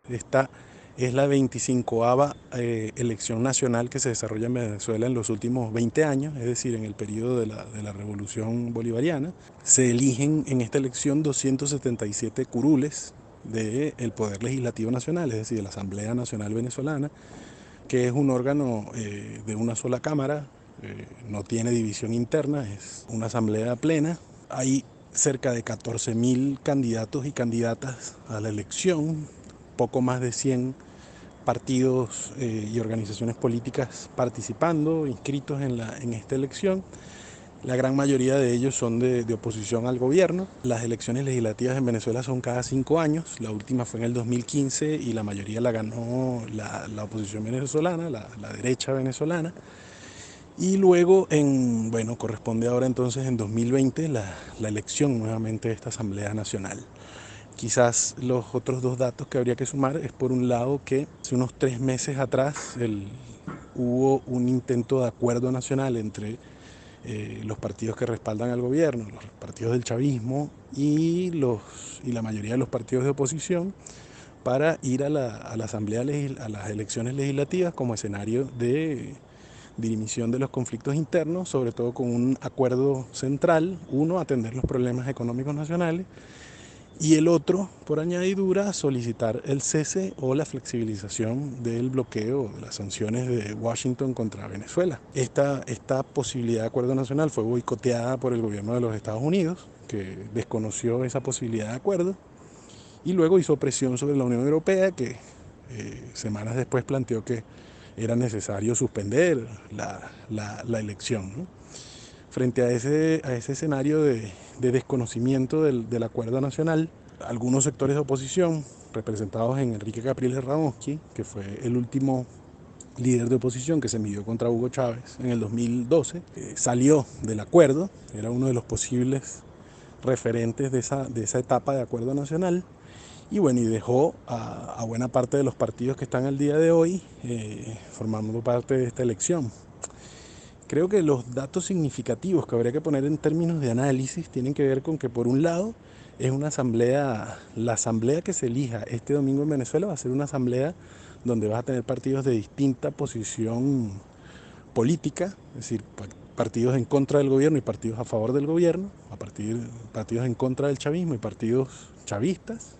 Esta es la 25ª elección nacional que se desarrolla en Venezuela en los últimos 20 años, es decir, en el periodo de la Revolución Bolivariana. Se eligen en esta elección 277 curules del Poder Legislativo Nacional, es decir, de la Asamblea Nacional Venezolana, que es un órgano de una sola cámara, no tiene división interna, es una asamblea plena. Hay cerca de 14.000 candidatos y candidatas a la elección, poco más de 100 partidos y organizaciones políticas participando, inscritos en esta elección. La gran mayoría de ellos son de oposición al gobierno. Las elecciones legislativas en Venezuela son cada 5 años. La última fue en el 2015 y la mayoría la ganó la oposición venezolana, la derecha venezolana. Y luego, bueno, corresponde ahora entonces en 2020 la elección nuevamente de esta Asamblea Nacional. Quizás los otros dos datos que habría que sumar es, por un lado, que hace unos 3 meses atrás hubo un intento de acuerdo nacional entre los partidos que respaldan al gobierno, los partidos del chavismo y la mayoría de los partidos de oposición, para ir a la asamblea, a las elecciones legislativas como escenario de dirimisión de los conflictos internos, sobre todo con un acuerdo central: uno, atender los problemas económicos nacionales, y el otro, por añadidura, solicitar el cese o la flexibilización del bloqueo de las sanciones de Washington contra Venezuela. Esta posibilidad de acuerdo nacional fue boicoteada por el gobierno de los Estados Unidos, que desconoció esa posibilidad de acuerdo, y luego hizo presión sobre la Unión Europea, que semanas después planteó que era necesario suspender la elección, ¿no? Frente a ese escenario de desconocimiento del acuerdo nacional, algunos sectores de oposición, representados en Enrique Capriles Radonsky, que fue el último líder de oposición que se midió contra Hugo Chávez en el 2012, salió del acuerdo, era uno de los posibles referentes de esa etapa de acuerdo nacional, y bueno, y dejó a buena parte de los partidos que están al día de hoy formando parte de esta elección. Creo que los datos significativos que habría que poner en términos de análisis tienen que ver con que, por un lado, es una asamblea, la asamblea que se elija este domingo en Venezuela va a ser una asamblea donde vas a tener partidos de distinta posición política, es decir, partidos en contra del gobierno y partidos a favor del gobierno, partidos en contra del chavismo y partidos chavistas,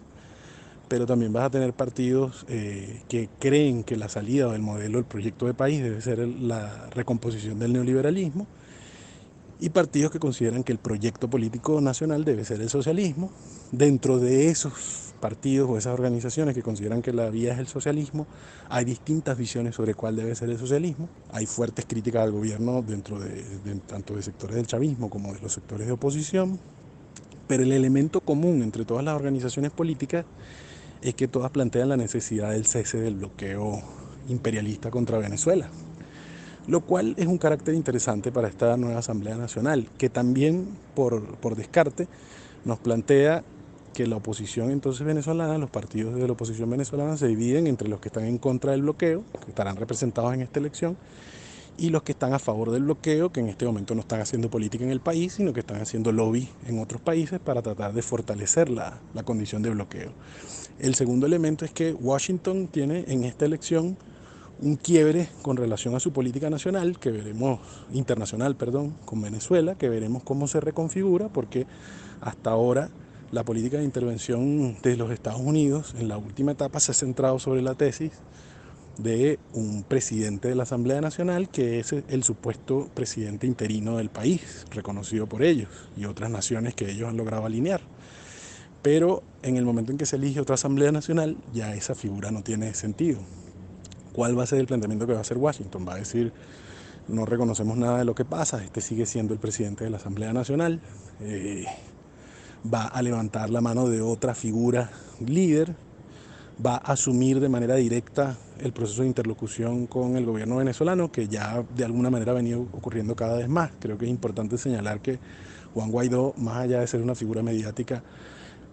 pero también vas a tener partidos que creen que la salida del modelo, el proyecto de país debe ser la recomposición del neoliberalismo, y partidos que consideran que el proyecto político nacional debe ser el socialismo. Dentro de esos partidos o esas organizaciones que consideran que la vía es el socialismo, hay distintas visiones sobre cuál debe ser el socialismo. Hay fuertes críticas al gobierno dentro tanto de sectores del chavismo como de los sectores de oposición, pero el elemento común entre todas las organizaciones políticas es que todas plantean la necesidad del cese del bloqueo imperialista contra Venezuela, lo cual es un carácter interesante para esta nueva Asamblea Nacional, que también, por descarte, nos plantea que la oposición entonces venezolana, los partidos de la oposición venezolana se dividen entre los que están en contra del bloqueo, que estarán representados en esta elección, y los que están a favor del bloqueo, que en este momento no están haciendo política en el país, sino que están haciendo lobby en otros países para tratar de fortalecer la condición de bloqueo. El segundo elemento es que Washington tiene en esta elección un quiebre con relación a su política nacional, que veremos, internacional, perdón, con Venezuela, que veremos cómo se reconfigura, porque hasta ahora la política de intervención de los Estados Unidos en la última etapa se ha centrado sobre la tesis de un presidente de la Asamblea Nacional, que es el supuesto presidente interino del país, reconocido por ellos y otras naciones que ellos han logrado alinear. Pero en el momento en que se elige otra Asamblea Nacional, ya esa figura no tiene sentido. ¿Cuál va a ser el planteamiento que va a hacer Washington? Va a decir: no reconocemos nada de lo que pasa, este sigue siendo el presidente de la Asamblea Nacional, va a levantar la mano de otra figura líder, va a asumir de manera directa el proceso de interlocución con el gobierno venezolano, que ya de alguna manera ha venido ocurriendo cada vez más. Creo que es importante señalar que Juan Guaidó, más allá de ser una figura mediática,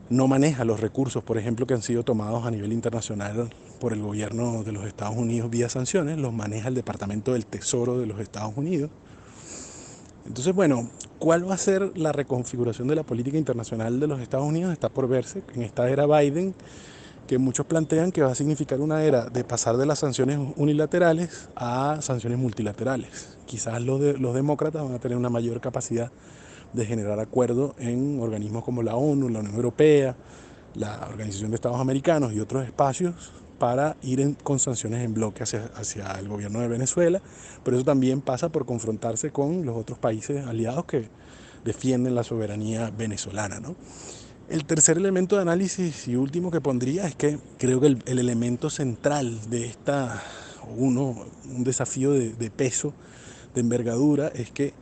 no maneja los recursos, por ejemplo, que han sido tomados a nivel internacional por el gobierno de los Estados Unidos vía sanciones, los maneja el Departamento del Tesoro de los Estados Unidos. Entonces, bueno, ¿cuál va a ser la reconfiguración de la política internacional de los Estados Unidos? Está por verse. En esta era Biden, que muchos plantean que va a significar una era de pasar de las sanciones unilaterales a sanciones multilaterales. Quizás los demócratas van a tener una mayor capacidad de generar acuerdo en organismos como la ONU, la Unión Europea, la Organización de Estados Americanos y otros espacios para ir con sanciones en bloque hacia el gobierno de Venezuela, pero eso también pasa por confrontarse con los otros países aliados que defienden la soberanía venezolana, ¿no? El tercer elemento de análisis y último que pondría es que creo que el elemento central de un desafío de peso, de envergadura, es que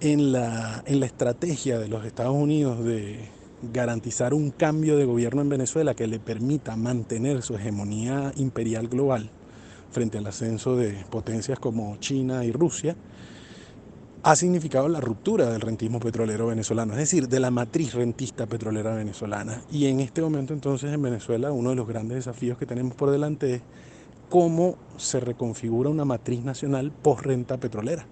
en la estrategia de los Estados Unidos de garantizar un cambio de gobierno en Venezuela que le permita mantener su hegemonía imperial global frente al ascenso de potencias como China y Rusia, ha significado la ruptura del rentismo petrolero venezolano, es decir, de la matriz rentista petrolera venezolana. Y en este momento entonces en Venezuela uno de los grandes desafíos que tenemos por delante es cómo se reconfigura una matriz nacional post-renta petrolera.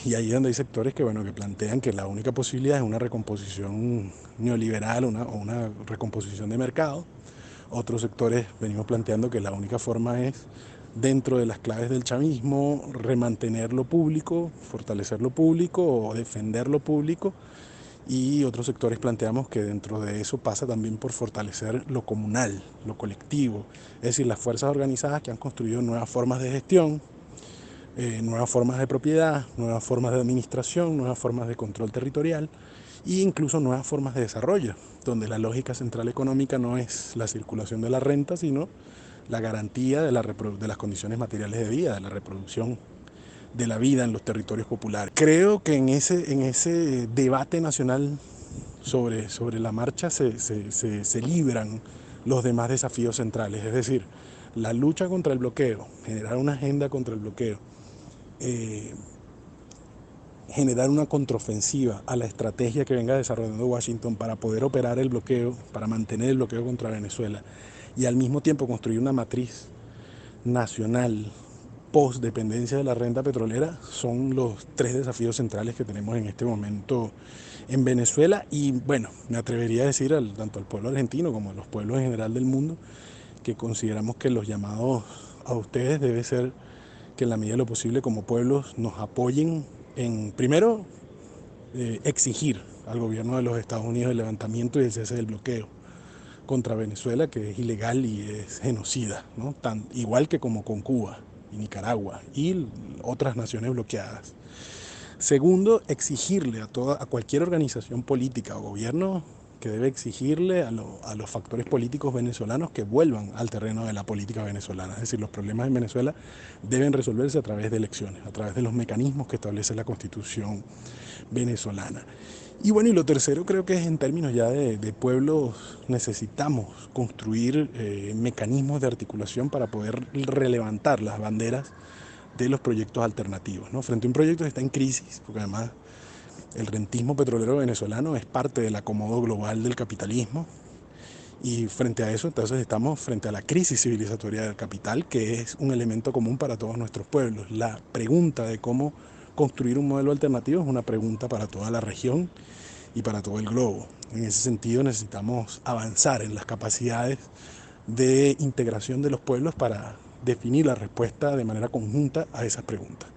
Y ahí es donde hay sectores que, bueno, que plantean que la única posibilidad es una recomposición neoliberal o una recomposición de mercado. Otros sectores venimos planteando que la única forma es, dentro de las claves del chavismo, remantener lo público, fortalecer lo público o defender lo público. Y otros sectores planteamos que dentro de eso pasa también por fortalecer lo comunal, lo colectivo, es decir, las fuerzas organizadas que han construido nuevas formas de gestión, nuevas formas de propiedad, nuevas formas de administración, nuevas formas de control territorial e incluso nuevas formas de desarrollo, donde la lógica central económica no es la circulación de la renta, sino la garantía de las condiciones materiales de vida, de la reproducción de la vida en los territorios populares. Creo que en ese debate nacional sobre la marcha se libran los demás desafíos centrales, es decir, la lucha contra el bloqueo, generar una agenda contra el bloqueo, eh, generar una contraofensiva a la estrategia que venga desarrollando Washington para poder operar el bloqueo, para mantener el bloqueo contra Venezuela y al mismo tiempo construir una matriz nacional post dependencia de la renta petrolera, son los tres desafíos centrales que tenemos en este momento en Venezuela. Y bueno, me atrevería a decir tanto al pueblo argentino como a los pueblos en general del mundo que consideramos que los llamados a ustedes debe ser que en la medida de lo posible como pueblos nos apoyen en, primero, exigir al gobierno de los Estados Unidos el levantamiento y el cese del bloqueo contra Venezuela, que es ilegal y es genocida, ¿no? Igual que como con Cuba y Nicaragua y otras naciones bloqueadas. Segundo, exigirle a cualquier organización política o gobierno que debe exigirle a los factores políticos venezolanos que vuelvan al terreno de la política venezolana. Es decir, los problemas en Venezuela deben resolverse a través de elecciones, a través de los mecanismos que establece la Constitución venezolana. Y bueno, y lo tercero creo que es en términos ya de pueblos, necesitamos construir mecanismos de articulación para poder relevantar las banderas de los proyectos alternativos, ¿no? Frente a un proyecto que está en crisis, porque además el rentismo petrolero venezolano es parte del acomodo global del capitalismo, y frente a eso entonces estamos frente a la crisis civilizatoria del capital, que es un elemento común para todos nuestros pueblos. La pregunta de cómo construir un modelo alternativo es una pregunta para toda la región y para todo el globo. En ese sentido necesitamos avanzar en las capacidades de integración de los pueblos para definir la respuesta de manera conjunta a esas preguntas.